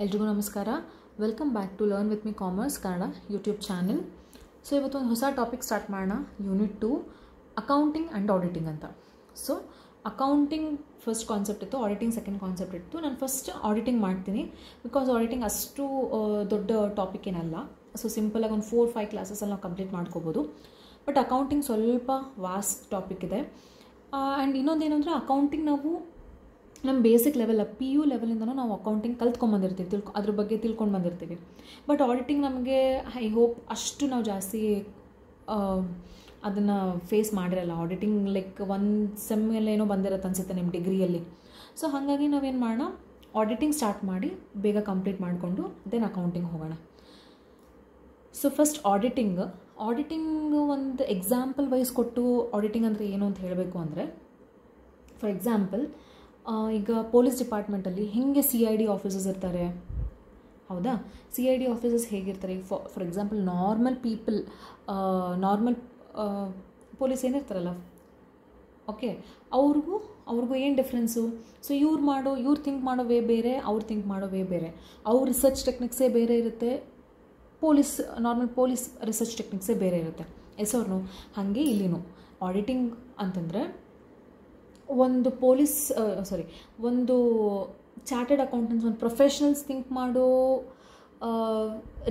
ಎಲ್ರಿಗೂ ನಮಸ್ಕಾರ. Welcome back to learn with me commerce Kannada YouTube channel. So ಇವತ್ತು ಒಂದು ಹೊಸ ಟಾಪಿಕ್ ಸ್ಟಾರ್ಟ್ ಮಾಡೋಣ. ಯೂನಿಟ್ 2 ಅಕೌಂಟಿಂಗ್ ಆ್ಯಂಡ್ ಆಡಿಟಿಂಗ್ ಅಂತ. ಸೊ ಅಕೌಂಟಿಂಗ್ ಫಸ್ಟ್ ಕಾನ್ಸೆಪ್ಟ್ ಇತ್ತು, ಆಡಿಟಿಂಗ್ ಸೆಕೆಂಡ್ ಕಾನ್ಸೆಪ್ಟ್ ಇತ್ತು. ನಾನು ಫಸ್ಟ್ ಆಡಿಟಿಂಗ್ ಮಾಡ್ತೀನಿ, ಬಿಕಾಸ್ ಆಡಿಟಿಂಗ್ ಅಷ್ಟು ದೊಡ್ಡ ಟಾಪಿಕ್ ಏನಲ್ಲ. ಸೊ ಸಿಂಪಲಾಗಿ ಒಂದು 4-5 ಕ್ಲಾಸಸಲ್ಲಿ ನಾವು ಕಂಪ್ಲೀಟ್ ಮಾಡ್ಕೋಬೋದು. ಬಟ್ ಅಕೌಂಟಿಂಗ್ ಸ್ವಲ್ಪ ವಾಸ್ಟ್ ಟಾಪಿಕ್ ಇದೆ. ಆ್ಯಂಡ್ ಇನ್ನೊಂದೇನು ಅಂದರೆ, ಅಕೌಂಟಿಂಗ್ ನಾವು ನಮ್ಮ ಬೇಸಿಕ್ ಲೆವೆಲ್ PU ಲೆವೆಲಿಂದನೂ ನಾವು ಅಕೌಂಟಿಂಗ್ ಕಲ್ತ್ಕೊಂಡ್ಬಂದಿರ್ತೀವಿ, ಅದ್ರ ಬಗ್ಗೆ ತಿಳ್ಕೊಂಡು ಬಂದಿರ್ತೀವಿ. ಬಟ್ ಆಡಿಟಿಂಗ್ ನಮಗೆ ಐ ಹೋಪ್ ಅಷ್ಟು ನಾವು ಜಾಸ್ತಿ ಅದನ್ನು ಫೇಸ್ ಮಾಡಿರಲ್ಲ. ಆಡಿಟಿಂಗ್ ಲೈಕ್ ಒಂದು ಸೆಮ್ಮಲ್ಲೇನೋ ಬಂದಿರತ್ತೆ ಅನಿಸುತ್ತೆ ನಿಮ್ಮ ಡಿಗ್ರಿಯಲ್ಲಿ. ಸೊ ಹಾಗಾಗಿ ನಾವೇನು ಮಾಡೋಣ, ಆಡಿಟಿಂಗ್ ಸ್ಟಾರ್ಟ್ ಮಾಡಿ ಬೇಗ ಕಂಪ್ಲೀಟ್ ಮಾಡಿಕೊಂಡು ದೆನ್ ಅಕೌಂಟಿಂಗ್ ಹೋಗೋಣ. ಸೊ ಫಸ್ಟ್ ಆಡಿಟಿಂಗ್ ಒಂದು ಎಕ್ಸಾಂಪಲ್ ವೈಸ್ ಕೊಟ್ಟು ಆಡಿಟಿಂಗ್ ಅಂದರೆ ಏನು ಅಂತ ಹೇಳಬೇಕು ಅಂದರೆ, ಫಾರ್ ಎಕ್ಸಾಂಪಲ್ ಈಗ ಪೊಲೀಸ್ ಡಿಪಾರ್ಟ್ಮೆಂಟಲ್ಲಿ ಹೇಗೆ CID ಆಫೀಸರ್ಸ್ ಇರ್ತಾರೆ, ಹೌದಾ? CID ಆಫೀಸರ್ಸ್ ಹೇಗಿರ್ತಾರೆ? For example normal people, normal police ಏನಿರ್ತಾರಲ್ಲ, ಓಕೆ, ಅವ್ರಿಗೂ ಏನು ಡಿಫ್ರೆನ್ಸು? ಸೊ ಇವ್ರು ಥಿಂಕ್ ಮಾಡೋ ವೇ ಬೇರೆ, ಅವ್ರು ಥಿಂಕ್ ಮಾಡೋ ವೇ ಬೇರೆ. ಅವ್ರ ರಿಸರ್ಚ್ ಟೆಕ್ನಿಕ್ಸೇ ಬೇರೆ ಇರುತ್ತೆ, ನಾರ್ಮಲ್ ಪೊಲೀಸ್ ರಿಸರ್ಚ್ ಟೆಕ್ನಿಕ್ಸೇ ಬೇರೆ ಇರುತ್ತೆ. ಎಸೋರ್ನು ಹಾಗೆ ಇಲ್ಲಿನೂ ಆಡಿಟಿಂಗ್ ಅಂತಂದರೆ ಒಂದು ಚಾರ್ಟೆಡ್ ಅಕೌಂಟೆಂಟ್ಸ್, ಒಂದು ಪ್ರೊಫೆಷ್ನಲ್ಸ್ ಥಿಂಕ್ ಮಾಡೋ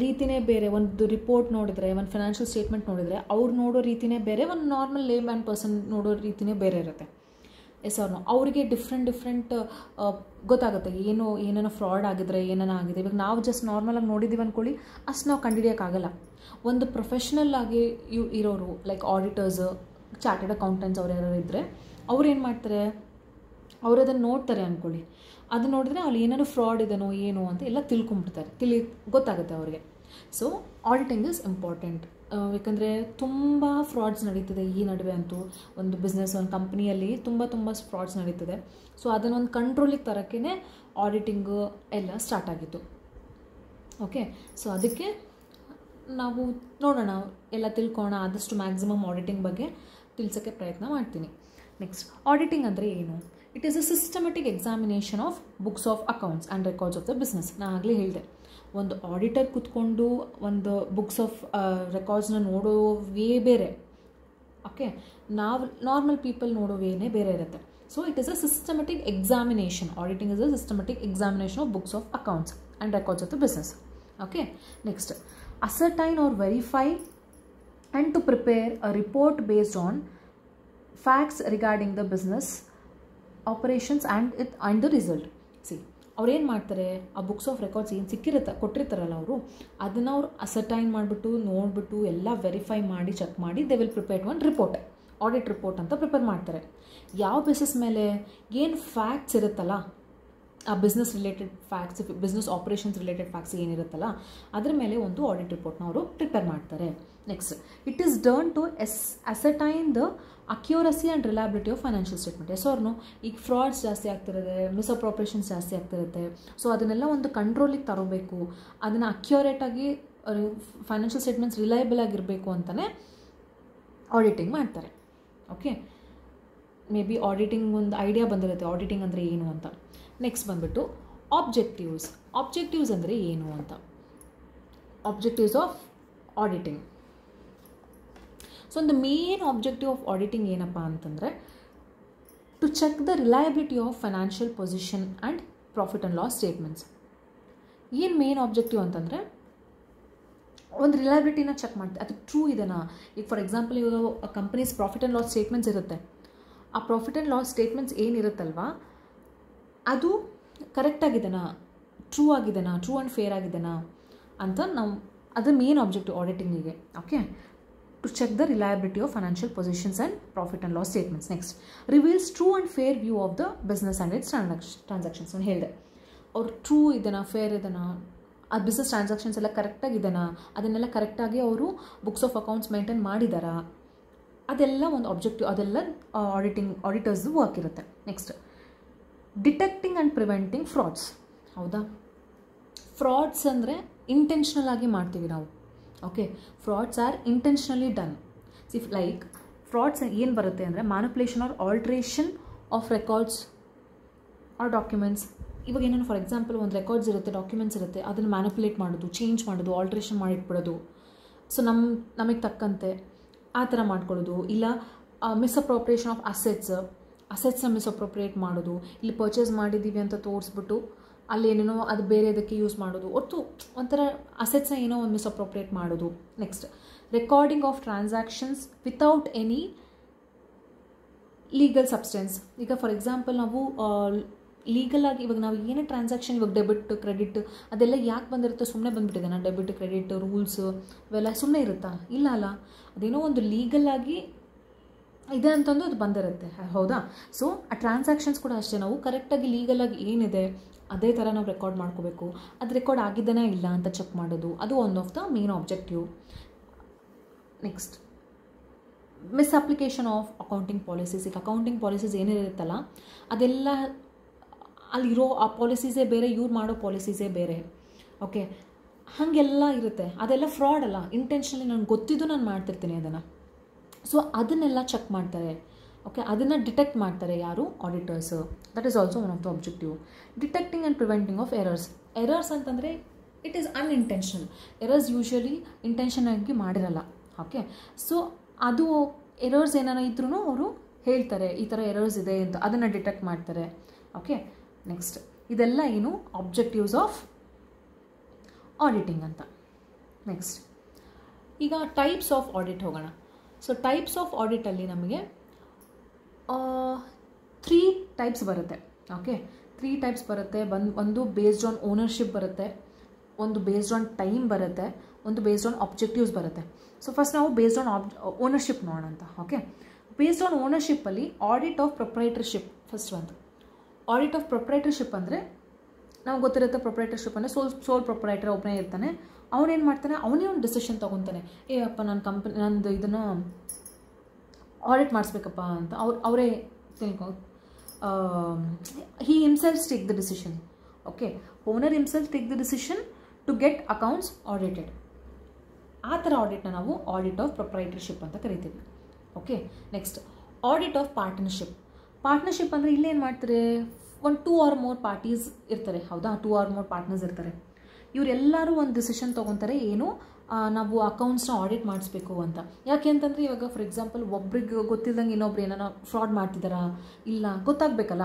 ರೀತಿಯೇ ಬೇರೆ. ಒಂದು ರಿಪೋರ್ಟ್ ನೋಡಿದರೆ, ಒಂದು ಫಿನಾನ್ಷಿಯಲ್ ಸ್ಟೇಟ್ಮೆಂಟ್ ನೋಡಿದರೆ ಅವ್ರು ನೋಡೋ ರೀತಿಯೇ ಬೇರೆ, ಒಂದು ನಾರ್ಮಲ್ ಲೇ ಮ್ಯಾನ್ ಪರ್ಸನ್ ನೋಡೋ ರೀತಿಯೇ ಬೇರೆ ಇರುತ್ತೆ. ಅವರಿಗೆ ಡಿಫ್ರೆಂಟ್ ಗೊತ್ತಾಗುತ್ತೆ. ಏನೇನೋ ಫ್ರಾಡ್ ಆಗಿದ್ರೆ ಆಗಿದೆ. ಇವಾಗ ನಾವು ಜಸ್ಟ್ ನಾರ್ಮಲಾಗಿ ನೋಡಿದ್ದೀವಿ ಅಂದ್ಕೊಳ್ಳಿ, ಅಷ್ಟು ನಾವು ಕಂಡುಹಿಡಿಯೋಕ್ಕಾಗಲ್ಲ. ಒಂದು ಪ್ರೊಫೆಷ್ನಲ್ ಆಗಿ ಇರೋರು ಲೈಕ್ ಆಡಿಟರ್ಸ್, ಚಾರ್ಟೆಡ್ ಅಕೌಂಟೆಂಟ್ಸ್ ಅವ್ರು ಯಾರು ಇದ್ದರೆ ಅವ್ರು ಏನು ಮಾಡ್ತಾರೆ, ಅವ್ರು ಅದನ್ನು ನೋಡ್ತಾರೆ ಅಂದ್ಕೊಳ್ಳಿ. ಅದು ನೋಡಿದ್ರೆ ಅಲ್ಲಿ ಏನಾದ್ರು ಫ್ರಾಡ್ ಇದೆನೋ ಏನೋ ಅಂತ ಎಲ್ಲ ತಿಳ್ಕೊಂಬಿಡ್ತಾರೆ, ಗೊತ್ತಾಗುತ್ತೆ ಅವ್ರಿಗೆ. So auditing is important. ಯಾಕಂದರೆ ತುಂಬ ಫ್ರಾಡ್ಸ್ ನಡೀತಿದೆ ಈ ನಡುವೆ ಅಂತೂ. ಒಂದು ಬಿಸ್ನೆಸ್, ಒಂದು ಕಂಪ್ನಿಯಲ್ಲಿ ತುಂಬ ಫ್ರಾಡ್ಸ್ ನಡೀತಿದೆ. ಸೊ ಅದನ್ನೊಂದು ಕಂಟ್ರೋಲಿಗೆ ತರೋಕ್ಕೇ ಆಡಿಟಿಂಗು ಎಲ್ಲ ಸ್ಟಾರ್ಟ್ ಆಗಿತ್ತು. ಓಕೆ, ಸೊ ಅದಕ್ಕೆ ನಾವು ನೋಡೋಣ, ಎಲ್ಲ ತಿಳ್ಕೊಳ್ಳೋಣ. ಆದಷ್ಟು ಮ್ಯಾಕ್ಸಿಮಮ್ ಆಡಿಟಿಂಗ್ ಬಗ್ಗೆ ತಿಳಿಸೋಕ್ಕೆ ಪ್ರಯತ್ನ ಮಾಡ್ತೀನಿ. ನೆಕ್ಸ್ಟ್, ಆಡಿಟಿಂಗ್ ಅಂದರೆ ಏನು? It is a systematic examination of books of accounts and records of the business. ನಾನು ಆಗಲೇ ಹೇಳಿದೆ, ಒಂದು ಆಡಿಟರ್ ಕೂತ್ಕೊಂಡು ಒಂದು ಬುಕ್ಸ್ ಆಫ್ ರೆಕಾರ್ಡ್ಸ್ನ ನೋಡೋ ವೇ ಬೇರೆ, ಓಕೆ, ನಾವು ನಾರ್ಮಲ್ ಪೀಪಲ್ ನೋಡೋ ವೇನೇ ಬೇರೆ ಇರುತ್ತೆ. So it is a systematic examination. Auditing is a systematic examination of books of accounts and records of the business. Okay, next, ascertain or verify and to prepare a report based on facts regarding the business operations and the result. See, ಅವ್ರು ಏನು ಮಾಡ್ತಾರೆ, ಆ books of records ಏನು ಕೊಟ್ಟಿರ್ತಾರಲ್ಲ ಅವರು, ಅದನ್ನು ಅವ್ರು ascertain ಮಾಡಿಬಿಟ್ಟು ನೋಡಿಬಿಟ್ಟು ಎಲ್ಲ ವೆರಿಫೈ ಮಾಡಿ ಚೆಕ್ ಮಾಡಿ they will prepare one report, audit report ಅಂತ ಪ್ರಿಪೇರ್ ಮಾಡ್ತಾರೆ. ಯಾವ ಬೇಸಿಸ್ ಮೇಲೆ? ಏನು ಫ್ಯಾಕ್ಟ್ಸ್ ಇರುತ್ತಲ್ಲ, ಆ business related facts, business operations related facts ಏನಿರುತ್ತಲ್ಲ ಅದ್ರ ಮೇಲೆ ಒಂದು ಆಡಿಟ್ ರಿಪೋರ್ಟ್ನ ಅವರು ಪ್ರಿಪೇರ್ ಮಾಡ್ತಾರೆ. Next, it is done to ascertain the accuracy and reliability of financial statement. ಎಸೋರ್ನು ಈಗ ಫ್ರಾಡ್ಸ್ ಜಾಸ್ತಿ ಆಗ್ತಿರುತ್ತೆ, ಮಿಸ್ಅಪ್ರೋಪ್ರಿಯೇಷನ್ಸ್ ಜಾಸ್ತಿ ಆಗ್ತಿರುತ್ತೆ. ಸೊ ಅದನ್ನೆಲ್ಲ ಒಂದು ಕಂಟ್ರೋಲಿಗೆ ತರೋಬೇಕು, ಅದನ್ನು ಅಕ್ಯೂರೇಟಾಗಿ ಫೈನಾನ್ಷಿಯಲ್ ಸ್ಟೇಟ್ಮೆಂಟ್ಸ್ ರಿಲಯಬಲ್ ಆಗಿರಬೇಕು ಅಂತಲೇ ಆಡಿಟಿಂಗ್ ಮಾಡ್ತಾರೆ. ಓಕೆ, ಮೇ ಬಿ ಆಡಿಟಿಂಗ್ ಒಂದು ಐಡಿಯಾ ಬಂದಿರುತ್ತೆ ಆಡಿಟಿಂಗ್ ಅಂದರೆ ಏನು ಅಂತ. ನೆಕ್ಸ್ಟ್ ಬಂದುಬಿಟ್ಟು ಆಬ್ಜೆಕ್ಟಿವ್ಸ್ ಅಂದರೆ ಏನು ಅಂತ. Objectives of auditing. ಸೊ ಒಂದು ಮೇನ್ ಆಬ್ಜೆಕ್ಟಿವ್ ಆಫ್ ಆಡಿಟಿಂಗ್ ಏನಪ್ಪ ಅಂತಂದರೆ, to check the reliability of financial position and profit and loss statements. ಏನು ಮೇನ್ ಆಬ್ಜೆಕ್ಟಿವ್ ಅಂತಂದರೆ, ಒಂದು ರಿಲಯಬಿಲಿಟಿನ ಚೆಕ್ ಮಾಡ್ತೀವಿ, ಅದು ಟ್ರೂ ಇದೆನಾ. ಈಗ ಫಾರ್ ಎಕ್ಸಾಂಪಲ್, ಇವಾಗ companies profit and loss statements ಇರುತ್ತೆ. ಆ ಪ್ರಾಫಿಟ್ ಆ್ಯಂಡ್ ಲಾಸ್ ಸ್ಟೇಟ್ಮೆಂಟ್ಸ್ ಏನಿರುತ್ತಲ್ವ, ಅದು ಕರೆಕ್ಟಾಗಿದೆನಾ, ಟ್ರೂ ಆಗಿದೆನಾ, ಟ್ರೂ ಆ್ಯಂಡ್ ಫೇರ್ ಆಗಿದೆನಾ ಅಂತ ನಾವು, ಅದು ಮೇನ್ ಆಬ್ಜೆಕ್ಟಿವ್ ಆಡಿಟಿಂಗಿಗೆ. Okay, to check the reliability of financial positions and profit and loss statements. Next, reveals true and fair view of the business and its transactions. ನಾನು ಹೇಳಿದೆ, ಅವ್ರು true ಇದೆನಾ, fair ಇದೆನಾ, ಆ ಬಿಸ್ನೆಸ್ ಟ್ರಾನ್ಸಾಕ್ಷನ್ಸ್ ಎಲ್ಲ ಕರೆಕ್ಟಾಗಿದೆನಾ, ಅದನ್ನೆಲ್ಲ ಕರೆಕ್ಟಾಗಿ ಅವರು ಬುಕ್ಸ್ ಆಫ್ ಅಕೌಂಟ್ಸ್ ಮೇಂಟೈನ್ ಮಾಡಿದಾರಾ, ಅದೆಲ್ಲ ಒಂದು ಆಬ್ಜೆಕ್ಟಿವ್, ಅದೆಲ್ಲ ಆಡಿಟರ್ಸ್ದು ವರ್ಕ್ ಇರುತ್ತೆ. Next, detecting and preventing frauds. ಹೌದಾ, ಫ್ರಾಡ್ಸ್ ಅಂದರೆ ಇಂಟೆನ್ಷನಲ್ ಆಗಿ ಮಾಡ್ತೀವಿ ನಾವು. Okay, frauds are intentionally done. Like frauds ಏನು ಬರುತ್ತೆ ಅಂದರೆ, manipulation or alteration of records or documents ಇವಾಗ ಏನೇನು ಫಾರ್ ಎಕ್ಸಾಂಪಲ್ ಒಂದು ರೆಕಾರ್ಡ್ಸ್ ಇರುತ್ತೆ, ಡಾಕ್ಯುಮೆಂಟ್ಸ್ ಇರುತ್ತೆ, ಅದನ್ನು ಮ್ಯಾನಿಪುಲೇಟ್ ಮಾಡೋದು, ಚೇಂಜ್ ಮಾಡೋದು, ಆಲ್ಟ್ರೇಷನ್ ಮಾಡಿಟ್ಬಿಡೋದು. ಸೊ ನಮಗೆ ತಕ್ಕಂತೆ ಆ ಥರ ಮಾಡ್ಕೊಳ್ಳೋದು. ಇಲ್ಲ ಮಿಸ್ಅಪ್ರೋಪ್ರಿಯೇಷನ್ ಆಫ್ ಅಸೆಟ್ಸ್ನ ಮಿಸ್ಅಪ್ರೋಪ್ರಿಯೇಟ್ ಮಾಡೋದು. ಇಲ್ಲಿ ಪರ್ಚೇಸ್ ಮಾಡಿದ್ದೀವಿ ಅಂತ ತೋರಿಸ್ಬಿಟ್ಟು ಅಲ್ಲಿ ಏನೇನೋ ಅದು ಬೇರೆದಕ್ಕೆ ಯೂಸ್ ಮಾಡೋದು. ಒಟ್ಟು ಒಂಥರ ಅಸೆಟ್ಸ್ನ ಏನೋ ಒಂದು ಮಿಸ್ಅಪ್ರೋಪ್ರಿಯೇಟ್ ಮಾಡೋದು. Next recording of transactions without any legal substance. ಈಗ ಫಾರ್ ಎಕ್ಸಾಂಪಲ್ ನಾವು ಲೀಗಲಾಗಿ ಇವಾಗ ನಾವು ಏನೇ ಟ್ರಾನ್ಸಾಕ್ಷನ್, ಇವಾಗ ಡೆಬಿಟ್ ಕ್ರೆಡಿಟ್ ಅದೆಲ್ಲ ಯಾಕೆ ಬಂದಿರುತ್ತೆ, ಸುಮ್ಮನೆ ಬಂದುಬಿಟ್ಟಿದೆ. ನಾನು ಡೆಬಿಟ್ ಕ್ರೆಡಿಟ್ ರೂಲ್ಸು ಇವೆಲ್ಲ ಸುಮ್ಮನೆ ಇರುತ್ತಾ? ಇಲ್ಲ ಅಲ್ಲ, ಅದೇನೋ ಒಂದು ಲೀಗಲಾಗಿ ಇದೆ ಅಂತಂದು ಅದು ಬಂದಿರುತ್ತೆ, ಹೌದಾ? ಸೊ ಆ ಟ್ರಾನ್ಸಾಕ್ಷನ್ಸ್ ಕೂಡ ಅಷ್ಟೇ, ನಾವು ಕರೆಕ್ಟಾಗಿ ಲೀಗಲಾಗಿ ಏನಿದೆ ಅದೇ ಥರ ನಾವು ರೆಕಾರ್ಡ್ ಮಾಡ್ಕೋಬೇಕು. ಅದು ರೆಕಾರ್ಡ್ ಆಗಿದ್ದೇನೆ ಇಲ್ಲ ಅಂತ ಚೆಕ್ ಮಾಡೋದು, ಅದು one of the main objective. Next misapplication of accounting policies. ಈಗ ಅಕೌಂಟಿಂಗ್ ಪಾಲಿಸೀಸ್ ಏನಿರುತ್ತಲ್ಲ ಅದೆಲ್ಲ ಅಲ್ಲಿರೋ ಆ ಪಾಲಿಸೀಸೇ ಬೇರೆ, ಇವ್ರು ಮಾಡೋ ಪಾಲಿಸೀಸೇ ಬೇರೆ. ಓಕೆ, ಹಾಗೆಲ್ಲ ಇರುತ್ತೆ. ಅದೆಲ್ಲ ಫ್ರಾಡ್ ಅಲ್ಲ, ಇಂಟೆನ್ಷನಲಿ ನನಗೆ ಗೊತ್ತಿದ್ದು ನಾನು ಮಾಡ್ತಿರ್ತೀನಿ ಅದನ್ನು. ಸೊ ಅದನ್ನೆಲ್ಲ ಚೆಕ್ ಮಾಡ್ತಾರೆ. ಓಕೆ, ಅದನ್ನು ಡಿಟೆಕ್ಟ್ ಮಾಡ್ತಾರೆ ಯಾರು? Auditors. That is also one of the objective. Detecting and preventing of errors ಅಂತಂದರೆ it is unintentional. Errors usually intention ಆಗಿ ಮಾಡಿರಲ್ಲ. ಓಕೆ, ಸೊ ಅದು ಎರರ್ಸ್ ಏನಾರ ಇದ್ರೂ ಅವರು ಹೇಳ್ತಾರೆ ಈ ಥರ ಎರರ್ಸ್ ಇದೆ ಅಂತ, ಅದನ್ನು ಡಿಟೆಕ್ಟ್ ಮಾಡ್ತಾರೆ. ಓಕೆ, ನೆಕ್ಸ್ಟ್ ಇದೆಲ್ಲ ಏನು ಆಬ್ಜೆಕ್ಟಿವ್ಸ್ ಆಫ್ ಆಡಿಟಿಂಗ್ ಅಂತ. ನೆಕ್ಸ್ಟ್ ಈಗ ಟೈಪ್ಸ್ ಆಫ್ ಆಡಿಟ್ ಹೋಗೋಣ. ಸೊ ಟೈಪ್ಸ್ ಆಫ್ ಆಡಿಟಲ್ಲಿ ನಮಗೆ 3 ಟೈಪ್ಸ್ ಬರುತ್ತೆ. ಓಕೆ, 3 ಟೈಪ್ಸ್ ಬರುತ್ತೆ. ಒಂದು ಬೇಸ್ಡ್ ಆನ್ ಓನರ್ಶಿಪ್ ಬರುತ್ತೆ, ಒಂದು ಬೇಸ್ಡ್ ಆನ್ ಟೈಮ್ ಬರುತ್ತೆ, ಒಂದು ಬೇಸ್ಡ್ ಆನ್ ಆಬ್ಜೆಕ್ಟಿವ್ಸ್ ಬರುತ್ತೆ. ಸೊ ಫಸ್ಟ್ ನಾವು ಬೇಸ್ಡ್ ಆನ್ ಓನರ್ಶಿಪ್ ನೋಡೋಣ ಅಂತ. ಓಕೆ, ಬೇಸ್ಡ್ ಆನ್ ಓನರ್ಶಿಪ್ಪಲ್ಲಿ ಆಡಿಟ್ ಆಫ್ ಪ್ರೊಪ್ರೈಟರ್ಶಿಪ್ ಫಸ್ಟ್ ಬಂತು. ಆಡಿಟ್ ಆಫ್ ಪ್ರೊಪ್ರೈಟರ್ಶಿಪ್ ಅಂದರೆ ನಮ್ಗೆ ಗೊತ್ತಿರುತ್ತೆ, ಪ್ರೊಪ್ರೈಟರ್ಶಿಪ್ ಅಂದರೆ ಸೋಲ್ ಪ್ರೊಪ್ರೈಟರ್ ಒಬ್ಬನೇ ಇರ್ತಾನೆ. ಅವನೇನು ಮಾಡ್ತಾನೆ, ಅವನೇ ಒಂದು ಡಿಸಿಷನ್ ತೊಗೊತಾನೆ, ಅಪ್ಪ ನನ್ನ ನಂದು ಇದನ್ನು ಆಡಿಟ್ ಮಾಡಿಸ್ಬೇಕಪ್ಪ ಅಂತ ಅವರೇ ತಿಳ್ಕೊ. He himself take the decision. Okay, owner himself take the decision to get accounts audited. ಆ ಥರ ಆಡಿಟ್ನ ನಾವು ಆಡಿಟ್ ಆಫ್ ಪ್ರೊಪ್ರೈಟರ್ಶಿಪ್ ಅಂತ ಕರಿತೀವಿ. Okay, next audit of partnership ಅಂದರೆ ಇಲ್ಲೇನು ಮಾಡ್ತಾರೆ, ಒಂದು 2 or more ಪಾರ್ಟೀಸ್ ಇರ್ತಾರೆ, ಹೌದಾ? 2 or more ಪಾರ್ಟ್ನರ್ಸ್ ಇರ್ತಾರೆ. ಇವರೆಲ್ಲರೂ ಒಂದು ಡಿಸಿಷನ್ ತೊಗೊತಾರೆ, ಏನು ನಾವು ಅಕೌಂಟ್ಸ್ನ ಆಡಿಟ್ ಮಾಡಿಸ್ಬೇಕು ಅಂತ. ಯಾಕೆ ಅಂತಂದರೆ ಇವಾಗ ಫಾರ್ ಎಕ್ಸಾಂಪಲ್ ಒಬ್ರಿಗೆ ಗೊತ್ತಿದ್ದಂಗೆ ಇನ್ನೊಬ್ರು ಏನಾರ ಫ್ರಾಡ್ ಮಾಡ್ತಿದ್ದಾರಾ ಇಲ್ಲ ಗೊತ್ತಾಗಬೇಕಲ್ಲ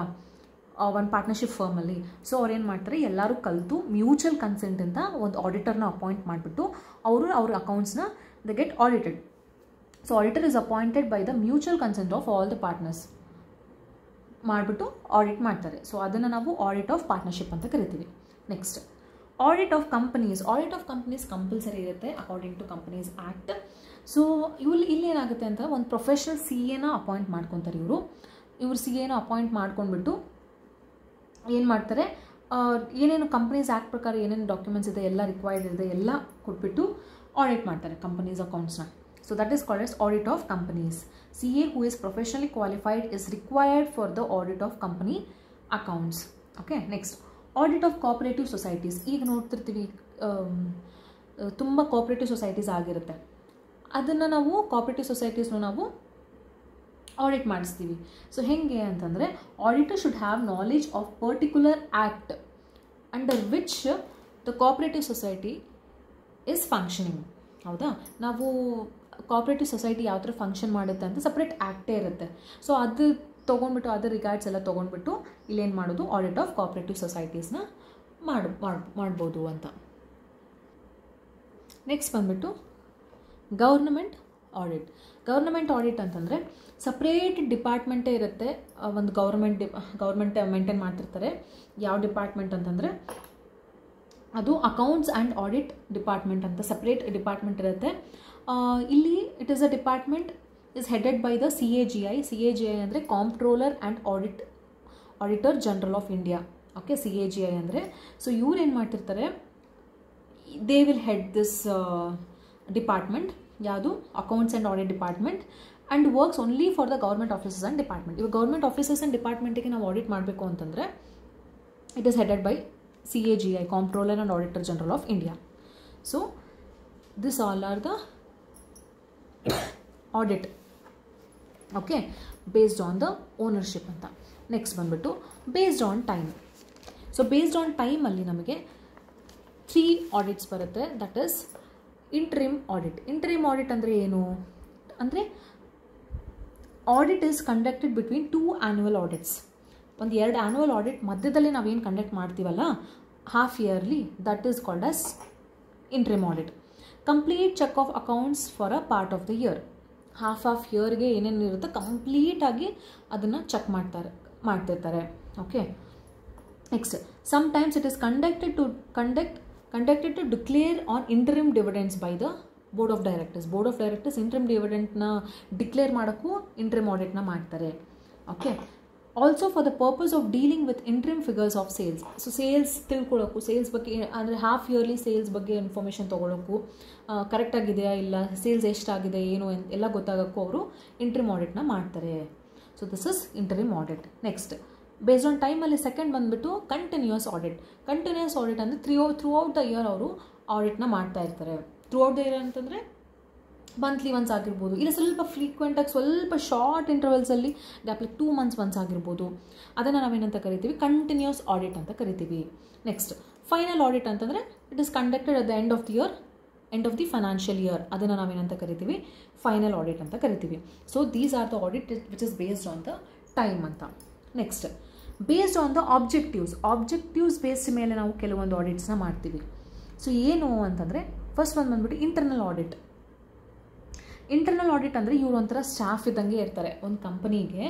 ಒಂದು ಪಾರ್ಟ್ನರ್ಶಿಪ್ ಫರ್ಮಲ್ಲಿ. ಸೊ ಅವ್ರೇನು ಮಾಡ್ತಾರೆ, ಎಲ್ಲರೂ ಕಲಿತು ಮ್ಯೂಚುವಲ್ ಕನ್ಸೆಂಟಿಂದ ಒಂದು ಆಡಿಟರ್ನ ಅಪಾಯಿಂಟ್ ಮಾಡಿಬಿಟ್ಟು ಅವ್ರ ಅಕೌಂಟ್ಸ್ನ the get audited. So auditor is appointed by the mutual consent of all the partners ಮಾಡಿಬಿಟ್ಟು ಆಡಿಟ್ ಮಾಡ್ತಾರೆ. ಸೊ ಅದನ್ನು ನಾವು ಆಡಿಟ್ ಆಫ್ ಪಾರ್ಟ್ನರ್ಶಿಪ್ ಅಂತ ಕರಿತೀವಿ. Next audit of companies compulsory ಇರುತ್ತೆ according to companies act. So ಇಲ್ಲಿ ಏನಾಗುತ್ತೆ ಅಂತ, ಒಂದು ಪ್ರೊಫೆಷನಲ್ CAನ ಅಪಾಯಿಂಟ್ ಮಾಡ್ಕೊತಾರೆ ಇವರು CAನ ಅಪಾಯಿಂಟ್ ಮಾಡ್ಕೊಂಡ್ಬಿಟ್ಟು ಏನು ಮಾಡ್ತಾರೆ, ಏನೇನು ಕಂಪನೀಸ್ ಆ್ಯಕ್ಟ್ ಪ್ರಕಾರ ಏನೇನು ಡಾಕ್ಯುಮೆಂಟ್ಸ್ ಇದೆ ಎಲ್ಲ ರಿಕ್ವೈರ್ಡ್ ಇದೆ ಎಲ್ಲ ಕೊಟ್ಬಿಟ್ಟು ಆಡಿಟ್ ಮಾಡ್ತಾರೆ ಕಂಪನೀಸ್ ಅಕೌಂಟ್ಸ್ನ. So that is called as audit of companies. CA who is professionally qualified is required for the audit of company accounts. Okay, next audit of cooperative societies. ಈಗ ನೋಡ್ತಿರ್ತೀವಿ ತುಂಬ ಕೋಆಪರೇಟಿವ್ ಸೊಸೈಟೀಸ್ ಆಗಿರುತ್ತೆ. ಅದನ್ನು ನಾವು cooperative ಸೊಸೈಟೀಸ್ನು ನಾವು audit ಮಾಡಿಸ್ತೀವಿ. So ಹೇಗೆ ಅಂತಂದರೆ, auditor should have knowledge of particular act under which the cooperative society is functioning. ಹೌದಾ? ನಾವು ಕೋಆಪರೇಟಿವ್ ಸೊಸೈಟಿ ಯಾವ ಥರ ಫಂಕ್ಷನ್ ಮಾಡುತ್ತೆ ಅಂತ ಸಪ್ರೇಟ್ ಆ್ಯಕ್ಟೇ ಇರುತ್ತೆ. ಸೊ ಅದು ತೊಗೊಂಡ್ಬಿಟ್ಟು ಅದರ ರಿಗಾರ್ಡ್ಸ್ ಎಲ್ಲ ತೊಗೊಂಡ್ಬಿಟ್ಟು ಇಲ್ಲೇನು ಮಾಡೋದು, ಆಡಿಟ್ ಆಫ್ ಕೋಆಪರೇಟಿವ್ ಸೊಸೈಟೀಸ್ನ ಮಾಡ್ಬೋದು ಅಂತ. ನೆಕ್ಸ್ಟ್ ಬಂದುಬಿಟ್ಟು ಗೌರ್ನಮೆಂಟ್ ಆಡಿಟ್ ಅಂತಂದರೆ ಸಪ್ರೇಟ್ ಡಿಪಾರ್ಟ್ಮೆಂಟೇ ಇರುತ್ತೆ. ಒಂದು ಗೌರ್ಮೆಂಟ್ ಮೇಂಟೈನ್ ಮಾಡ್ತಿರ್ತಾರೆ. ಯಾವ ಡಿಪಾರ್ಟ್ಮೆಂಟ್ ಅಂತಂದರೆ ಅದು ಅಕೌಂಟ್ಸ್ ಆ್ಯಂಡ್ ಆಡಿಟ್ ಡಿಪಾರ್ಟ್ಮೆಂಟ್ ಅಂತ ಸಪ್ರೇಟ್ ಡಿಪಾರ್ಟ್ಮೆಂಟ್ ಇರುತ್ತೆ. ಇಲ್ಲಿ it is a department is headed by the CAGI ಅಂದರೆ comptroller and auditor general of India. Okay, CAGI ಅಂದರೆ ಸೊ ಇವ್ರು ಏನು ಮಾಡ್ತಿರ್ತಾರೆ, they will head this department, ಯಾವುದು accounts and audit department, and works only for the government offices and department. ಇವಾಗ government offices and ಡಿಪಾರ್ಟ್ಮೆಂಟಿಗೆ ನಾವು audit ಮಾಡಬೇಕು ಅಂತಂದರೆ it is headed by CAGI, comptroller and auditor general of India. So this all are the audit. Okay, based on the ownership ಅಂತ. Next ಬಂದುಬಿಟ್ಟು based on time. So based on ಟೈಮಲ್ಲಿ ನಮಗೆ 3 audits ಬರುತ್ತೆ. That is interim audit. Interim audit ಅಂದರೆ ಏನು ಅಂದರೆ audit is conducted between 2 annual audits. ಒಂದು 2 annual audit ಮಧ್ಯದಲ್ಲಿ ನಾವೇನು ಕಂಡಕ್ಟ್ ಮಾಡ್ತೀವಲ್ಲ half yearly, that is called as interim audit. Complete check of accounts for a part of the year. Half ಇಯರ್ಗೆ ಏನೇನು ಇರುತ್ತೆ ಕಂಪ್ಲೀಟಾಗಿ ಅದನ್ನು ಚೆಕ್ ಮಾಡ್ತಿರ್ತಾರೆ. Okay, next sometimes it is conducted to declare an interim dividends by the board of directors. Board of directors interim ಡಿವಿಡೆಂಟ್ನ declare ಮಾಡೋಕ್ಕೂ interim ಆಡಿಟ್ನ ಮಾಡ್ತಾರೆ. Okay, also for the purpose of dealing with interim figures of sales. So sales ತಿಳ್ಕೊಳ್ಳೋಕ್ಕೂ, sales ಬಗ್ಗೆ ಅಂದರೆ half yearly sales ಬಗ್ಗೆ information ತೊಗೊಳೋಕ್ಕೂ, ಕರೆಕ್ಟಾಗಿದೆಯಾ ಇಲ್ಲ, sales ಎಷ್ಟಾಗಿದೆ ಏನು ಎಲ್ಲ ಗೊತ್ತಾಗೋಕ್ಕೂ ಅವರು ಇಂಟ್ರಿಮ್ ಆಡಿಟ್ನ ಮಾಡ್ತಾರೆ. So this is interim audit. Next based on ಟೈಮಲ್ಲಿ ಸೆಕೆಂಡ್ ಬಂದುಬಿಟ್ಟು ಕಂಟಿನ್ಯೂಯಸ್ ಆಡಿಟ್. ಕಂಟಿನ್ಯೂಯಸ್ ಆಡಿಟ್ ಅಂದರೆ ಥ್ರೂ ಔಟ್ ದ ಇಯರ್ ಅವರು ಆಡಿಟ್ನ ಮಾಡ್ತಾ ಇರ್ತಾರೆ. ಥ್ರೂ ಔಟ್ ದ ಇಯರ್ ಅಂತಂದರೆ ಮಂತ್ಲಿ ಒನ್ಸ್ ಆಗಿರ್ಬೋದು, ಇಲ್ಲ ಸ್ವಲ್ಪ ಫ್ರೀಕ್ವೆಂಟಾಗಿ ಸ್ವಲ್ಪ ಶಾರ್ಟ್ ಇಂಟರ್ವಲ್ಸಲ್ಲಿ ಗ್ಯಾಪ್ ಲೈಕ್ 2 months ಒನ್ಸ್ ಆಗಿರ್ಬೋದು. ಅದನ್ನು ನಾವೇನಂತ ಕರಿತೀವಿ, ಕಂಟಿನ್ಯೂಸ್ ಆಡಿಟ್ ಅಂತ ಕರಿತೀವಿ. ನೆಕ್ಸ್ಟ್ ಫೈನಲ್ ಆಡಿಟ್ ಅಂತಂದರೆ it is conducted at the end of the year, end of the financial year. ಅದನ್ನು ನಾವೇನಂತ ಕರಿತೀವಿ, ಫೈನಲ್ ಆಡಿಟ್ ಅಂತ ಕರಿತೀವಿ. So these are the audit which is based on the time ಅಂತ. Next based on the objectives based ಮೇಲೆ ನಾವು ಕೆಲವೊಂದು ಆಡಿಟ್ಸ್ನ ಮಾಡ್ತೀವಿ. ಸೊ ಏನು ಅಂತಂದರೆ ಫಸ್ಟ್ ಒಂದು ಬಂದ್ಬಿಟ್ಟು ಇಂಟರ್ನಲ್ ಆಡಿಟ್. ಇಂಟರ್ನಲ್ ಆಡಿಟ್ ಅಂದರೆ ಇವರು ಒಂಥರ ಸ್ಟಾಫ್ ಇದ್ದಂಗೆ ಇರ್ತಾರೆ ಒಂದು ಕಂಪನಿಗೆ.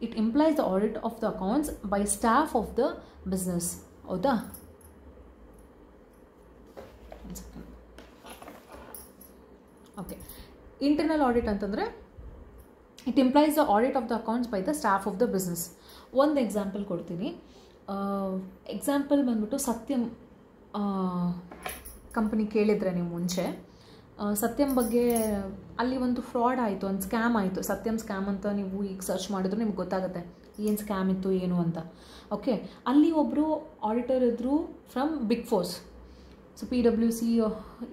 It implies the audit of the accounts by staff of the business. ಹೌದಾ? ಓಕೆ, ಇಂಟರ್ನಲ್ ಆಡಿಟ್ ಅಂತಂದರೆ it implies the audit of the accounts by the staff of the business. ಒಂದು ಎಕ್ಸಾಂಪಲ್ ಕೊಡ್ತೀನಿ. ಎಕ್ಸಾಂಪಲ್ ಬಂದ್ಬಿಟ್ಟು ಸತ್ಯಂ ಕಂಪನಿ ಕೇಳಿದರೆ ನೀವು ಮುಂಚೆ, ಸತ್ಯಂ ಬಗ್ಗೆ ಅಲ್ಲಿ ಒಂದು ಫ್ರಾಡ್ ಆಯಿತು, ಒಂದು ಸ್ಕ್ಯಾಮ್ ಆಯಿತು. ಸತ್ಯಂ ಸ್ಕ್ಯಾಮ್ ಅಂತ ನೀವು ಈಗ ಸರ್ಚ್ ಮಾಡಿದ್ರು ನಿಮ್ಗೆ ಗೊತ್ತಾಗುತ್ತೆ ಏನು ಸ್ಕ್ಯಾಮ್ ಇತ್ತು ಏನು ಅಂತ. ಓಕೆ, ಅಲ್ಲಿ ಒಬ್ಬರು ಆಡಿಟರ್ ಇದ್ದರು from big fours. So PwC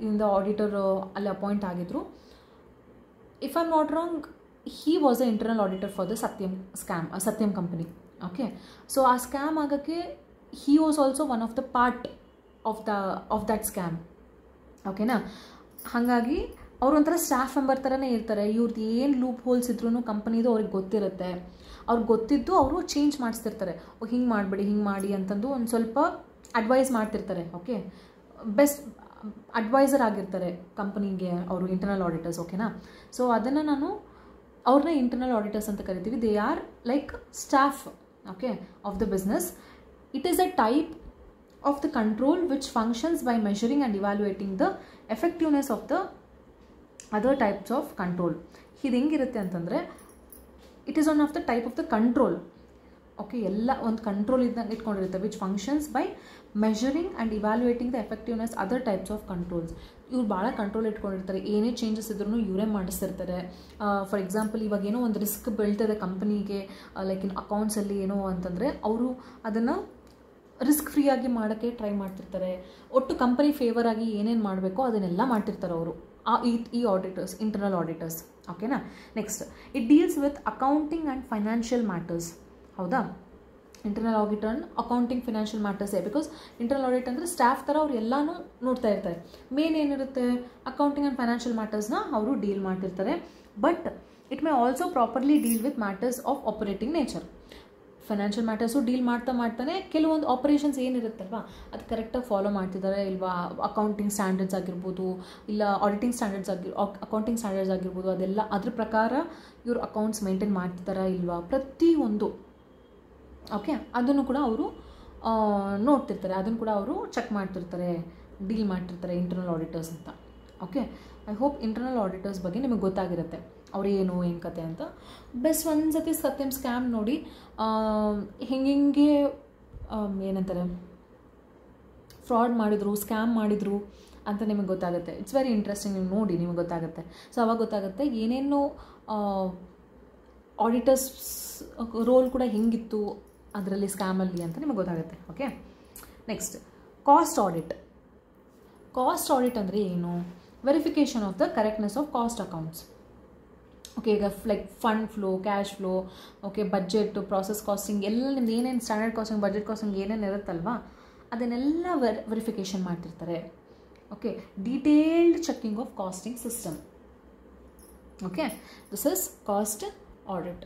ಇಂದ ಆಡಿಟರ್ ಅಲ್ಲಿ ಅಪಾಯಿಂಟ್ ಆಗಿದ್ರು. If I am not wrong, he was a internal auditor for the Satyam company. Okay, so ಆ ಸ್ಕ್ಯಾಮ್ ಆಗೋಕ್ಕೆ he was also one of the part of that scam. ಓಕೆನಾ? ಹಾಗಾಗಿ ಅವ್ರು ಒಂಥರ staff member ಥರನೇ ಇರ್ತಾರೆ. ಇವ್ರದ್ದು ಏನು ಲೂಪ್ ಹೋಲ್ಸ್ ಇದ್ರೂ ಕಂಪನಿದು ಅವ್ರಿಗೆ ಗೊತ್ತಿರುತ್ತೆ. ಅವ್ರಿಗೆ ಗೊತ್ತಿದ್ದು ಅವರು ಚೇಂಜ್ ಮಾಡಿಸ್ತಿರ್ತಾರೆ. ಹಿಂಗೆ ಮಾಡಿಬಿಡಿ, ಹಿಂಗೆ ಮಾಡಿ ಅಂತಂದು ಒಂದು ಸ್ವಲ್ಪ ಅಡ್ವೈಸ್ ಮಾಡ್ತಿರ್ತಾರೆ. ಓಕೆ, ಬೆಸ್ಟ್ ಅಡ್ವೈಸರ್ ಆಗಿರ್ತಾರೆ ಕಂಪನಿಗೆ ಅವರು ಇಂಟರ್ನಲ್ ಆಡಿಟರ್ಸ್. ಓಕೆನಾ? ಸೊ ಅದನ್ನು ನಾನು ಅವ್ರನ್ನ ಇಂಟರ್ನಲ್ ಆಡಿಟರ್ಸ್ ಅಂತ ಕರಿತೀವಿ. They are like staff, okay, of the business. It is a type of the control which functions by measuring and evaluating the effectiveness of the other types of control. ಇದು ಹೆಂಗಿರುತ್ತೆ ಅಂತಂದರೆ it is one of the type of the control. Okay, ಎಲ್ಲ ಒಂದು control ಇದ್ದಂಗೆ ಇಟ್ಕೊಂಡಿರುತ್ತೆ which functions by measuring and evaluating the effectiveness other types of controls. ಇವ್ರು ಭಾಳ control ಇಟ್ಕೊಂಡಿರ್ತಾರೆ. ಏನೇ ಚೇಂಜಸ್ ಇದ್ರೂ ಇವರೇ ಮಾಡಿಸ್ತಿರ್ತಾರೆ. ಫಾರ್ ಎಕ್ಸಾಂಪಲ್ ಇವಾಗ ಏನೋ ಒಂದು ರಿಸ್ಕ್ ಬೀಳ್ತದೆ ಕಂಪನಿಗೆ, ಲೈಕ್ ಇನ್ ಅಕೌಂಟ್ಸಲ್ಲಿ ಏನೋ ಅಂತಂದರೆ ಅವರು ಅದನ್ನು ರಿಸ್ಕ್ ಫ್ರೀಯಾಗಿ ಮಾಡೋಕ್ಕೆ ಟ್ರೈ ಮಾಡ್ತಿರ್ತಾರೆ. ಒಟ್ಟು ಕಂಪನಿ ಫೇವರ್ ಆಗಿ ಏನೇನು ಮಾಡಬೇಕೋ ಅದನ್ನೆಲ್ಲ ಮಾಡ್ತಿರ್ತಾರೆ ಅವರು, ಈ ಆಡಿಟರ್ಸ್, ಇಂಟರ್ನಲ್ ಆಡಿಟರ್ಸ್. ಓಕೆನಾ? Next it deals with accounting and financial matters. ಹೌದಾ? ಇಂಟರ್ನಲ್ ಆಡಿಟರ್ ಅಕೌಂಟಿಂಗ್ ಫೈನಾನ್ಷಿಯಲ್ ಮ್ಯಾಟರ್ಸೇ. ಬಿಕಾಸ್ ಇಂಟರ್ನಲ್ ಆಡಿಟ್ ಅಂದರೆ ಸ್ಟಾಫ್ ಥರ ಅವ್ರು ಎಲ್ಲನೂ ನೋಡ್ತಾ ಇರ್ತಾರೆ. ಮೇನ್ ಏನಿರುತ್ತೆ, ಅಕೌಂಟಿಂಗ್ ಆ್ಯಂಡ್ ಫೈನಾನ್ಷಿಯಲ್ ಮ್ಯಾಟರ್ಸ್ನ ಅವರು ಡೀಲ್ ಮಾಡ್ತಿರ್ತಾರೆ. But it may also properly deal with matters of operating nature. Financial matters deal ಮಾಡ್ತಾನೆ ಕೆಲವೊಂದು ಆಪರೇಷನ್ಸ್ ಏನಿರುತ್ತಲ್ವ ಅದು ಕರೆಕ್ಟಾಗಿ ಫಾಲೋ ಮಾಡ್ತಿದ್ದಾರೆ ಇಲ್ವಾ, ಅಕೌಂಟಿಂಗ್ ಸ್ಟ್ಯಾಂಡರ್ಡ್ಸ್ ಆಗಿರ್ಬೋದು, ಇಲ್ಲ ಆಡಿಟಿಂಗ್ ಸ್ಟ್ಯಾಂಡರ್ಡ್ಸ್ ಅಕೌಂಟಿಂಗ್ ಸ್ಟ್ಯಾಂಡರ್ಡ್ಸ್ ಆಗಿರ್ಬೋದು, ಅದೆಲ್ಲ ಅದ್ರ ಪ್ರಕಾರ ಇವರು ಅಕೌಂಟ್ಸ್ ಮೇಂಟೈನ್ ಮಾಡ್ತಿದ್ದಾರಾ ಇಲ್ವಾ ಪ್ರತಿಯೊಂದು. ಓಕೆ, ಅದನ್ನು ಕೂಡ ಅವರು ನೋಡ್ತಿರ್ತಾರೆ, ಅದನ್ನು ಕೂಡ ಅವರು ಚೆಕ್ ಮಾಡ್ತಿರ್ತಾರೆ, ಡೀಲ್ ಮಾಡ್ತಿರ್ತಾರೆ ಇಂಟರ್ನಲ್ ಆಡಿಟರ್ಸ್ ಅಂತ. Okay, I hope internal auditors ಬಗ್ಗೆ ನಿಮಗೆ ಗೊತ್ತಾಗಿರುತ್ತೆ ಅವ್ರು ಏನು ಕತೆ ಅಂತ. ಬೆಸ್ಟ್ ಒಂದು ಸತಿ ಸತ್ಯಂ ಸ್ಕ್ಯಾಮ್ ನೋಡಿ ಹಿಂಗೆ ಏನಂತಾರೆ ಫ್ರಾಡ್ ಮಾಡಿದ್ರು, ಸ್ಕ್ಯಾಮ್ ಮಾಡಿದ್ರು ಅಂತ ನಿಮಗೆ ಗೊತ್ತಾಗುತ್ತೆ. It's very interesting. ನೀವು ನೋಡಿ ನಿಮಗೆ ಗೊತ್ತಾಗುತ್ತೆ. ಸೊ ಅವಾಗ ಗೊತ್ತಾಗುತ್ತೆ ಏನೇನು ಆಡಿಟರ್ಸ್ ರೋಲ್ ಕೂಡ ಹೆಂಗಿತ್ತು ಅದರಲ್ಲಿ ಸ್ಕ್ಯಾಮಲ್ಲಿ ಅಂತ ನಿಮಗೆ ಗೊತ್ತಾಗುತ್ತೆ. Okay, next cost audit. Cost audit ಅಂದರೆ ಏನು? Verification of the correctness of cost accounts. Okay, ಈಗ like fund flow, cash flow, okay, budget, process costing ಎಲ್ಲ ನಿಮ್ದು ಏನೇನು ಸ್ಟ್ಯಾಂಡರ್ಡ್ ಕಾಸ್ಟಿಂಗ್, ಬಜೆಟ್ ಕಾಸ್ಟಿಂಗ್ ಏನೇನು ಇರುತ್ತಲ್ವಾ ಅದನ್ನೆಲ್ಲ ವೆರಿಫಿಕೇಷನ್ ಮಾಡ್ತಿರ್ತಾರೆ. Okay, detailed checking of costing system. Okay, this is cost audit.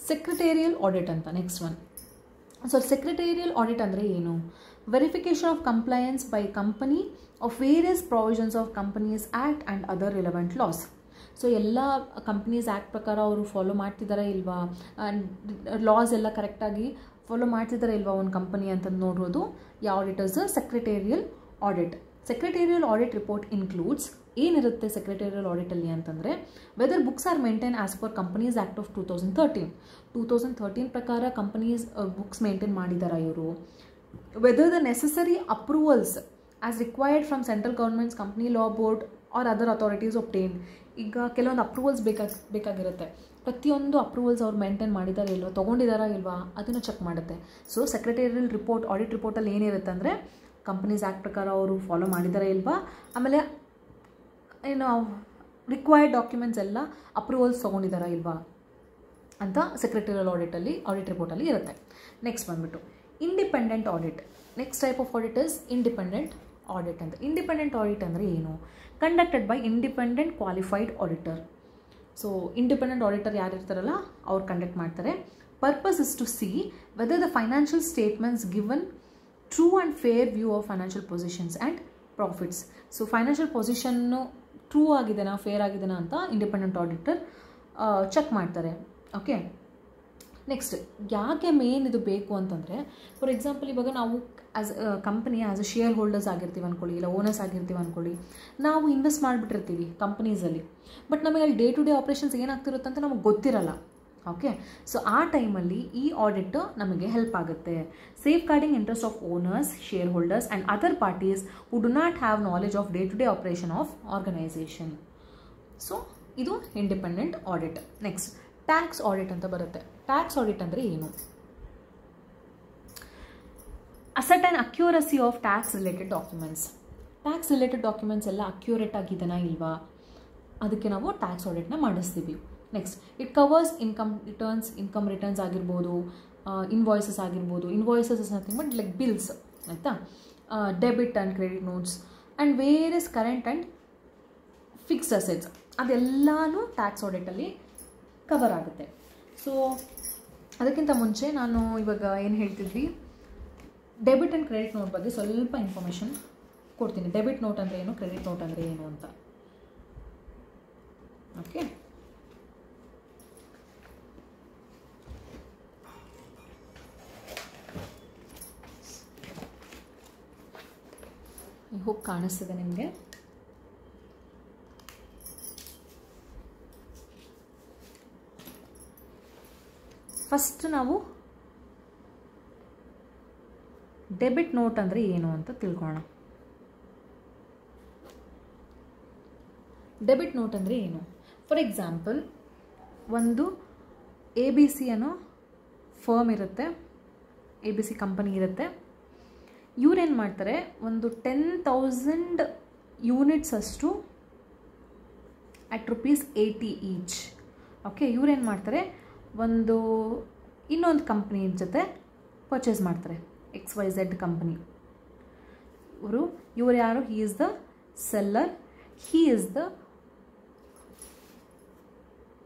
Secretarial audit ಅಂತ next one. So secretarial audit ಅಂದರೆ ಏನು? Verification of compliance by company of various provisions of companies act and other relevant laws. So ಎಲ್ಲ companies act ಪ್ರಕಾರ ಅವರು follow ಮಾಡ್ತಿದ್ದಾರಾ ಇಲ್ವಾ, loss ಎಲ್ಲ ಕರೆಕ್ಟಾಗಿ follow ಮಾಡ್ತಿದ್ದಾರಾ ಇಲ್ವಾ ಒಂದು ಕಂಪನಿ ಅಂತ ನೋಡೋದು ಈ audit is secretarial audit. Secretarial audit report includes, ಏನಿರುತ್ತೆ ಸೆಕ್ರೆಟೇರಿಯಲ್ ಆಡಿಟಲ್ಲಿ ಅಂತಂದರೆ, whether books are maintain as per companies act of 2013 ಪ್ರಕಾರ ಕಂಪನೀಸ್ ಬುಕ್ಸ್ ಮೇಂಟೈನ್ ಮಾಡಿದಾರಾ ಇವರು, whether the necessary approvals as required from central governments, company law board or other authorities obtain. ಈಗ ಕೆಲವೊಂದು approvals ಬೇಕಾಗಿರುತ್ತೆ, ಪ್ರತಿಯೊಂದು ಅಪ್ರೂವಲ್ಸ್ ಅವ್ರು ಮೇಂಟೈನ್ ಮಾಡಿದಾರಾ ಇಲ್ವಾ, ತೊಗೊಂಡಿದ್ದಾರಾ ಇಲ್ವಾ ಅದನ್ನು ಚೆಕ್ ಮಾಡುತ್ತೆ. ಸೊ ಸೆಕ್ರೆಟೇರಿಯಲ್ ರಿಪೋರ್ಟ್, ಆಡಿಟ್ ರಿಪೋರ್ಟಲ್ಲಿ ಏನಿರುತ್ತೆ ಅಂದರೆ ಕಂಪನೀಸ್ ಆ್ಯಕ್ಟ್ ಪ್ರಕಾರ ಅವರು ಫಾಲೋ ಮಾಡಿದಾರಾ ಇಲ್ವಾ, ಆಮೇಲೆ ಏನು ರಿಕ್ವೈರ್ಡ್ ಡಾಕ್ಯುಮೆಂಟ್ಸ್ ಎಲ್ಲ ಅಪ್ರೂವಲ್ಸ್ ತೊಗೊಂಡಿದ್ದಾರಾ ಇಲ್ವಾ ಅಂತ ಸೆಕ್ರೆಟೇರಿಯಲ್ ಆಡಿಟ್ ರಿಪೋರ್ಟಲ್ಲಿ ಇರುತ್ತೆ. ನೆಕ್ಸ್ಟ್ ಬಂದುಬಿಟ್ಟು independent audit. Next type of audit is independent audit ಅಂತ. ಇಂಡಿಪೆಂಡೆಂಟ್ ಆಡಿಟ್ ಅಂದರೆ ಏನು? Conducted by independent qualified auditor. So independent auditor ಯಾರು ಇರ್ತಾರಲ್ಲ ಅವ್ರು ಕಂಡಕ್ಟ್ ಮಾಡ್ತಾರೆ. Purpose is to see whether the financial statements given true and fair view of financial positions and profits. So financial ಪೊಸಿಷನ್ನು true ಆಗಿದೆನಾ, fair ಆಗಿದೆನಾ ಅಂತ independent auditor check ಮಾಡ್ತಾರೆ. Okay, next ಯಾಕೆ ಮೇನ್ ಇದು ಬೇಕು ಅಂತಂದರೆ, ಫಾರ್ ಎಕ್ಸಾಂಪಲ್ ಇವಾಗ ನಾವು as company as a share holders ಆಗಿರ್ತೀವಿ ಅಂದ್ಕೊಳ್ಳಿ, ಇಲ್ಲ ಓನರ್ಸ್ ಆಗಿರ್ತೀವಿ ಅಂದ್ಕೊಳ್ಳಿ, ನಾವು ಇನ್ವೆಸ್ಟ್ ಮಾಡಿಬಿಟ್ಟಿರ್ತೀವಿ ಕಂಪನೀಸಲ್ಲಿ, ಬಟ್ ನಮಗೆ ಅಲ್ಲಿ ಡೇ ಟು ಡೇ ಆಪ್ರೇಷನ್ಸ್ ಏನಾಗ್ತಿರುತ್ತೆ ಅಂತ ನಮಗೆ ಗೊತ್ತಿರಲ್ಲ. ಓಕೆ, ಸೊ ಆ ಟೈಮಲ್ಲಿ ಈ ಆಡಿಟ್ ನಮಗೆ ಹೆಲ್ಪ್ ಆಗುತ್ತೆ. Safeguarding interest of owners, shareholders and other parties who do not have knowledge of day to day operation of organisation. So ಇದು independent audit. Next tax audit ಅಂತ ಬರುತ್ತೆ. Tax audit ಅಂದರೆ ಏನು? Ascertain accuracy of tax related documents. Tax related documents ಎಲ್ಲ accurate ಆಗಿದೆನಾ ಇಲ್ವಾ ಅದಕ್ಕೆ ನಾವು ಟ್ಯಾಕ್ಸ್ ಆಡಿಟ್ನ ಮಾಡಿಸ್ತೀವಿ. Next it covers income returns ಆಗಿರ್ಬೋದು, ಇನ್ವಾಯ್ಸಸ್ ಆಗಿರ್ಬೋದು. Invoices is nothing but like bills, ಆಯಿತಾ, debit and credit notes and various current and fixed assets, ಅದೆಲ್ಲನೂ ಟ್ಯಾಕ್ಸ್ ಆಡಿಟಲ್ಲಿ ಕವರ್ ಆಗುತ್ತೆ. ಸೊ ಅದಕ್ಕಿಂತ ಮುಂಚೆ ನಾನು ಇವಾಗ ಏನು ಹೇಳ್ತಿದ್ವಿ, ಡೆಬಿಟ್ ಆ್ಯಂಡ್ ಕ್ರೆಡಿಟ್ ನೋಟ್ ಬಗ್ಗೆ ಸ್ವಲ್ಪ ಇನ್ಫಾರ್ಮೇಷನ್ ಕೊಡ್ತೀನಿ. ಡೆಬಿಟ್ ನೋಟ್ ಅಂದರೆ ಏನು, ಕ್ರೆಡಿಟ್ ನೋಟ್ ಅಂದರೆ ಏನು ಅಂತ. ಓಕೆ, ಐ ಹೋಪ್ ಕಾಣಿಸ್ತಿದೆ ನಿಮಗೆ. ಫಸ್ಟ್ ನಾವು ಡೆಬಿಟ್ ನೋಟ್ ಅಂದರೆ ಏನು ಅಂತ ತಿಳ್ಕೊಳ್ಳೋಣ. ಡೆಬಿಟ್ ನೋಟ್ ಅಂದರೆ ಏನು? ಫಾರ್ ಎಕ್ಸಾಂಪಲ್ ಒಂದು ABC ಅನ್ನೋ ಫರ್ಮ್ ಇರುತ್ತೆ, ABC ಕಂಪನಿ ಇರುತ್ತೆ. ಇವ್ರೇನು ಮಾಡ್ತಾರೆ, ಒಂದು 10,000 ಯೂನಿಟ್ಸ್ ಅಷ್ಟು ಅಟ್ ₹80 ಈಚ್. ಓಕೆ, ಇವ್ರೇನು ಮಾಡ್ತಾರೆ, ಇನ್ನೊಂದು ಕಂಪ್ನಿ ಜೊತೆ ಪರ್ಚೇಸ್ ಮಾಡ್ತಾರೆ, XYZ ಕಂಪ್ನಿ. ಇವರು ಯಾರು? He is the seller, he is the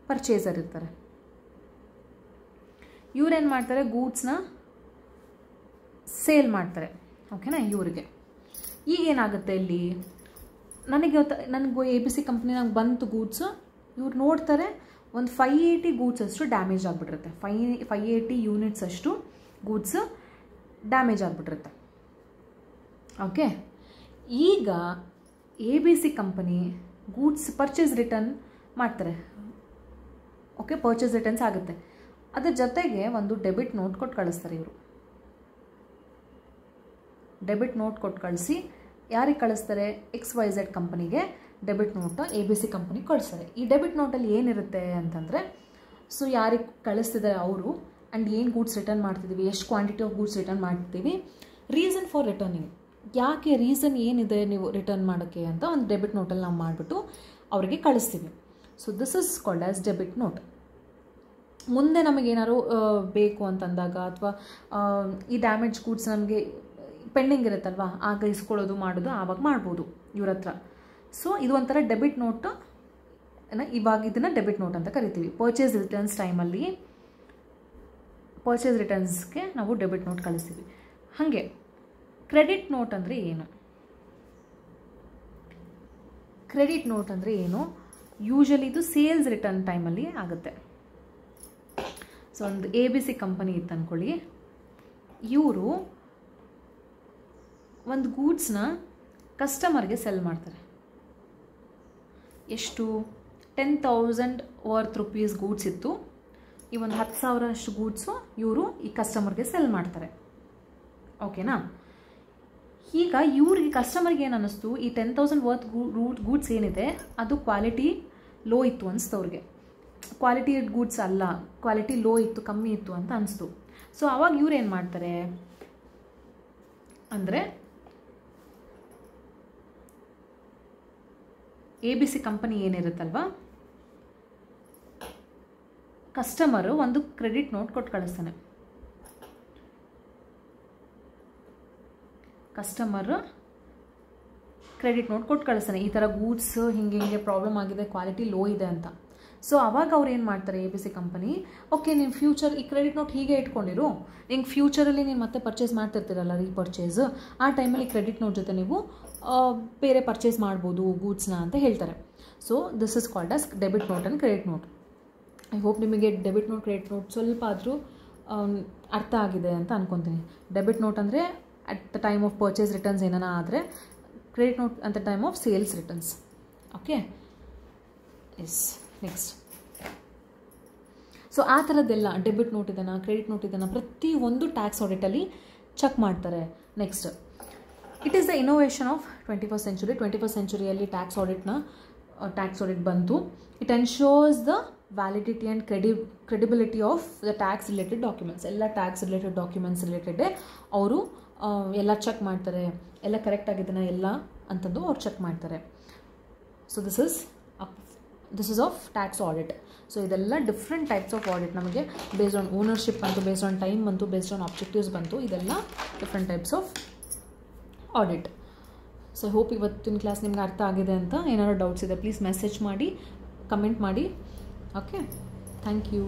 purchaser ಇರ್ತಾರೆ. ಇವ್ರೇನು ಮಾಡ್ತಾರೆ, ಗೂಡ್ಸ್ನ ಸೇಲ್ ಮಾಡ್ತಾರೆ. ಓಕೆನಾ, ಇವರಿಗೆ ಈಗೇನಾಗುತ್ತೆ ಇಲ್ಲಿ, ನನಗೆ ABC ಕಂಪ್ನಿ ನಂಗೆ ಬಂತು ಗೂಡ್ಸು, ಇವ್ರು ನೋಡ್ತಾರೆ ಒಂದು 580 ಗೂಡ್ಸ್ ಅಷ್ಟು ಡ್ಯಾಮೇಜ್ ಆಗಿಬಿಟ್ಟಿರುತ್ತೆ. 580 ಯೂನಿಟ್ಸ್ ಅಷ್ಟು ಗೂಡ್ಸ್ ಡ್ಯಾಮೇಜ್ ಆಗಿಬಿಟ್ಟಿರುತ್ತೆ. ಓಕೆ, ಈಗ ABC company goods purchase return ಮಾಡ್ತಾರೆ. ಓಕೆ, ಪರ್ಚೇಸ್ ರಿಟರ್ನ್ಸ್ ಆಗುತ್ತೆ. ಅದ್ರ ಜೊತೆಗೆ ಒಂದು ಡೆಬಿಟ್ ನೋಟ್ ಕೊಟ್ಟು ಕಳಿಸ್ತಾರೆ ಇವರು. ಡೆಬಿಟ್ ನೋಟ್ ಕೊಟ್ಟು ಕಳಿಸಿ ಯಾರಿಗೆ ಕಳಿಸ್ತಾರೆ? XYZ ಕಂಪನಿಗೆ ಡೆಬಿಟ್ ನೋಟು ABC ಕಂಪನಿಗೆ ಕಳಿಸ್ತಾರೆ. ಈ ಡೆಬಿಟ್ ನೋಟಲ್ಲಿ ಏನಿರುತ್ತೆ ಅಂತಂದರೆ, ಸೊ ಯಾರಿಗೆ ಕಳಿಸ್ತಿದ್ದಾರೆ ಅವರು, ಆ್ಯಂಡ್ ಏನು ಗೂಡ್ಸ್ ರಿಟರ್ನ್ ಮಾಡ್ತಿದ್ದೀವಿ, ಎಷ್ಟು ಕ್ವಾಂಟಿಟಿ ಆಫ್ ಗೂಡ್ಸ್ ರಿಟರ್ನ್ ಮಾಡ್ತಿದ್ದೀವಿ, ರೀಸನ್ ಫಾರ್ ರಿಟರ್ನಿಂಗ್, ಯಾಕೆ ರೀಸನ್ ಏನಿದೆ ನೀವು ರಿಟರ್ನ್ ಮಾಡೋಕ್ಕೆ ಅಂತ ಒಂದು ಡೆಬಿಟ್ ನೋಟಲ್ಲಿ ನಾವು ಮಾಡಿಬಿಟ್ಟು ಅವರಿಗೆ ಕಳಿಸ್ತೀವಿ. So this is called as debit note. ಮುಂದೆ ನಮಗೇನಾದ್ರು ಬೇಕು ಅಂತಂದಾಗ ಅಥವಾ ಈ ಡ್ಯಾಮೇಜ್ ಗೂಡ್ಸ್ ನಮಗೆ ಪೆಂಡಿಂಗ್ ಇರುತ್ತಲ್ವ, ಆಗ ಇಸ್ಕೊಳ್ಳೋದು ಮಾಡೋದು ಆವಾಗ ಮಾಡ್ಬೋದು ಇವ್ರ ಹತ್ರ. ಸೊ ಇದು ಒಂಥರ ಡೆಬಿಟ್ ನೋಟ್, ಇವಾಗ ಇದನ್ನು ಡೆಬಿಟ್ ನೋಟ್ ಅಂತ ಕರಿತೀವಿ. ಪರ್ಚೇಸ್ ರಿಟರ್ನ್ಸ್ ಟೈಮಲ್ಲಿ ಪರ್ಚೇಸ್ ರಿಟರ್ನ್ಸ್ಗೆ ನಾವು ಡೆಬಿಟ್ ನೋಟ್ ಕಳಿಸ್ತೀವಿ. ಹಾಗೆ ಕ್ರೆಡಿಟ್ ನೋಟ್ ಅಂದರೆ ಏನು? ಕ್ರೆಡಿಟ್ ನೋಟ್ ಅಂದರೆ ಏನು? ಯೂಶಲಿ ಇದು ಸೇಲ್ಸ್ ರಿಟರ್ನ್ ಟೈಮಲ್ಲಿ ಆಗುತ್ತೆ. ಸೊ ಒಂದು ABC ಕಂಪನಿ ಇತ್ತು ಅಂದ್ಕೊಳ್ಳಿ, ಇವರು ಒಂದು ಗೂಡ್ಸ್ನ ಕಸ್ಟಮರ್ಗೆ ಸೆಲ್ ಮಾಡ್ತಾರೆ. ಎಷ್ಟು? 10,000 ವರ್ತ್ ರುಪೀಸ್ ಗೂಡ್ಸ್ ಇತ್ತು, ಈ ಒಂದು 10,000 ಅಷ್ಟು ಗೂಡ್ಸು ಇವರು ಈ ಕಸ್ಟಮರ್ಗೆ ಸೆಲ್ ಮಾಡ್ತಾರೆ. ಓಕೆನಾ? ಈಗ ಇವ್ರಿಗೆ ಕಸ್ಟಮರ್ಗೆ ಏನು ಅನ್ನಿಸ್ತು, ಈ 10,000 ವರ್ತ್ ಗೂಡ್ಸ್ ಏನಿದೆ ಅದು ಕ್ವಾಲಿಟಿ ಲೋ ಇತ್ತು ಅನಿಸ್ತು ಅವ್ರಿಗೆ. ಕ್ವಾಲಿಟಿ ಗೂಡ್ಸ್ ಅಲ್ಲ, ಕ್ವಾಲಿಟಿ ಲೋ ಇತ್ತು, ಕಮ್ಮಿ ಇತ್ತು ಅಂತ ಅನಿಸ್ತು. ಸೊ ಆವಾಗ ಇವ್ರು ಏನು ಮಾಡ್ತಾರೆ ಅಂದರೆ, ABC ಕಂಪನಿ ಏನಿರುತ್ತಲ್ವ, ಕಸ್ಟಮರು ಒಂದು ಕ್ರೆಡಿಟ್ ನೋಟ್ ಕೊಟ್ಟು ಕಳಿಸ್ತಾನೆ. ಕಸ್ಟಮರು ಕ್ರೆಡಿಟ್ ನೋಟ್ ಕೊಟ್ಟು ಕಳಿಸ್ತಾನೆ, ಈ ಥರ ಗೂಡ್ಸ್ ಹಿಂಗೆ ಪ್ರಾಬ್ಲಮ್ ಆಗಿದೆ, ಕ್ವಾಲಿಟಿ ಲೋ ಇದೆ ಅಂತ. ಸೊ ಅವಾಗ ಅವ್ರು ಏನು ಮಾಡ್ತಾರೆ, ABC ಕಂಪನಿ, ಓಕೆ ನೀನು ಫ್ಯೂಚರ್ ಈ ಕ್ರೆಡಿಟ್ ನೋಟ್ ಹೀಗೆ ಇಟ್ಕೊಂಡಿರು, ನಿಂಗೆ ಫ್ಯೂಚರಲ್ಲಿ ನೀನು ಮತ್ತೆ ಪರ್ಚೇಸ್ ಮಾಡ್ತಿರ್ತೀರಲ್ಲ ರೀಪರ್ಚೇಸ್, ಆ ಟೈಮಲ್ಲಿ ಕ್ರೆಡಿಟ್ ನೋಟ್ ಜೊತೆ ನೀವು ಬೇರೆ ಪರ್ಚೇಸ್ ಮಾಡ್ಬೋದು ಗೂಡ್ಸ್ನ ಅಂತ ಹೇಳ್ತಾರೆ. So this is called as debit note and credit note. I hope ನಿಮಗೆ ಡೆಬಿಟ್ ನೋಟ್ ಕ್ರೆಡಿಟ್ ನೋಟ್ ಸ್ವಲ್ಪ ಆದರೂ ಅರ್ಥ ಆಗಿದೆ ಅಂತ ಅನ್ಕೊತೀನಿ. ಡೆಬಿಟ್ ನೋಟ್ ಅಂದರೆ at the time of purchase returns ಏನಾನ ಆದರೆ, credit note at the time of sales returns. Okay, yes. Next, so ಆ ಥರದ್ದೆಲ್ಲ ಡೆಬಿಟ್ ನೋಟ್ ಇದನ್ನು, ಕ್ರೆಡಿಟ್ ನೋಟ್ ಇದನ್ನು ಪ್ರತಿಯೊಂದು ಟ್ಯಾಕ್ಸ್ ಆಡಿಟಲ್ಲಿ ಚೆಕ್ ಮಾಡ್ತಾರೆ. Next, it is the innovation of 21st century. 21st centuryಯಲ್ಲಿ tax audit ಬಂತು. It ensures the validity and credibility of the tax related documents. ಎಲ್ಲ tax related documents ರಿಲೇಟೆಡೇ ಅವರು ಎಲ್ಲ check ಮಾಡ್ತಾರೆ, ಎಲ್ಲ ಕರೆಕ್ಟ್ ಆಗಿದೆಯಾ ಎಲ್ಲ ಅಂತಂದು ಅವ್ರು ಚೆಕ್ ಮಾಡ್ತಾರೆ. So this is of tax audit. So ಇದೆಲ್ಲ ಡಿಫ್ರೆಂಟ್ ಟೈಪ್ಸ್ ಆಫ್ ಆಡಿಟ್. ನಮಗೆ ಬೇಸ್ಡ್ ಆನ್ ಓನರ್ಶಿಪ್ ಬಂತು, ಬೇಸ್ಡ್ ಆನ್ ಟೈಮ್ ಬಂತು, ಬೇಸ್ಡ್ ಆನ್ ಆಬ್ಜೆಕ್ಟಿವ್ಸ್ ಬಂತು. ಇದೆಲ್ಲ different types of audit. So hope ಇವತ್ತಿನ ಕ್ಲಾಸ್ ನಿಮ್ಗೆ ಅರ್ಥ ಆಗಿದೆ ಅಂತ. ಏನಾದ್ರು ಡೌಟ್ಸ್ ಇದೆ ಪ್ಲೀಸ್ ಮೆಸೇಜ್ ಮಾಡಿ, ಕಮೆಂಟ್ ಮಾಡಿ. Okay, thank you.